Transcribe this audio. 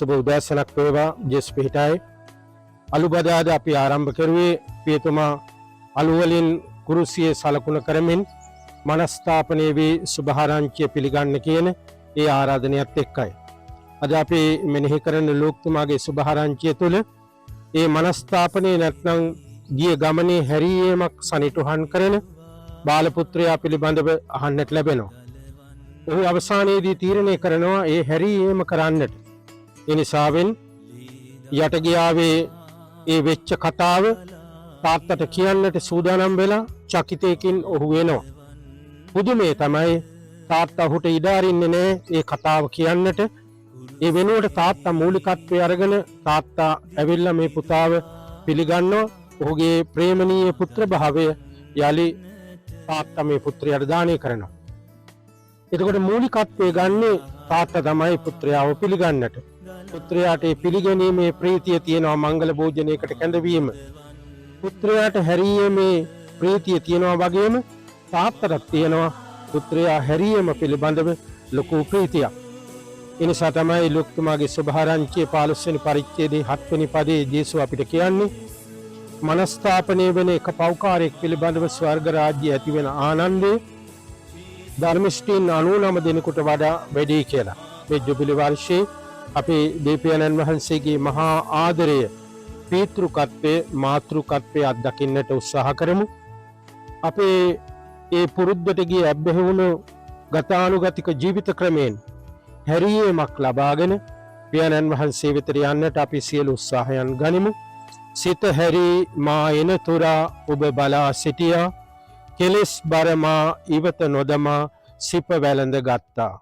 සුබ උදෑසනක් වේවා ජෙස් පිහිටයි අලුබදාද අපි ආරම්භ කරුවේ පියතුමා අලුවලින් කුරුසියේ සලකුණ කරමින් මනස්ථාපනය වී සුභාරංචිය පිළිගන්න කියන ඒ ආරාධනයත් එක්කයි. අද අපි මෙනෙහි කරන ලෝකතුමාගේ සුභාරංචිය තුළ ඒ මනස්ථාපනය නැත්නම් ගිය ගමනේ හැරීමක් සනිටුහන් කරන බාලපුත්‍රයා පිළිබඳව අහන්නට ලැබෙනවා. ඔහු අවසානයේදී තීරණය කරනවා ඒ හැරීම කරන්නට. ඒ නිසාවෙන් යටගියාවේ ඒ වෙච්ච කතාව තාත්තට කියන්නට සූදානම් වෙලා චකිතයකින් ඔහු වෙනවා. පුදුමේ තමයි තාත්තා ඔහුට ඉඩ අරින්නේ නැහැ ඒ කතාව කියන්නට. ඒ වෙනුවට තාත්තා මූලිකත්වය අරගෙන තාත්තා ඇවිල්ලා මේ පුතාව පිළිගන්නවා. ඔහුගේ ප්‍රේමණීය පුත්‍ර භාවය යලි තාත්තා මේ පුත්‍රයාට දානය කරනවා. එතකොට මූලිකත්වය ගන්නේ තාත්තා තමයි පුත්‍රයාව පිළිගන්නට. පුත්‍රයාට පිළිගැනීමේ ප්‍රීතිය තියෙනවා මංගල භෝජනයකට කැඳවීම. පුත්‍රයාට හැරීමේ ප්‍රීතිය තියෙනවා වගේම තාත්තටත් තියෙනවා පුත්‍රයා හැරීම පිළිබඳව ලොකු ප්‍රීතියක්. එනිසා තමයි ලුක්තුමාගේ සුභාරංචියේ 15 වෙනි පරිච්ඡේදයේ 7 වෙනි පදයේ ජේසුස් අපිට කියන්නේ මනස්ථාපනය වෙන එක පෞකාරයක් පිළිබඳව ස්වර්ග රාජ්‍ය ඇති වෙන ආනන්දේ ධර්මිෂ්ඨීන් 99 දෙනෙකුට වඩා වැඩි කියලා. මේ ජුබිලි වර්ෂයේ අපේ දීපයන්න් වහන්සේගේ මහා ආදරය පීතෘකත්වයේ මාතෘකත්වයේ අත්දකින්නට උත්සාහ කරමු. අපේ ඒ පුරුද්දට ගිය ඇබ්බැහි වුණු ගතානුගතික ජීවිත ක්‍රමයෙන් හැරීමක් ලබාගෙන පියාණන් වහන්සේ වෙත යන්නට අපි සියලු උත්සාහයන් ගනිමු. සිත හැරී මා එන තුරා ඔබ බලා සිටියා. කෙලෙස් බර මා ඉවත නොදමා සිප වැළඳ ගත්තා.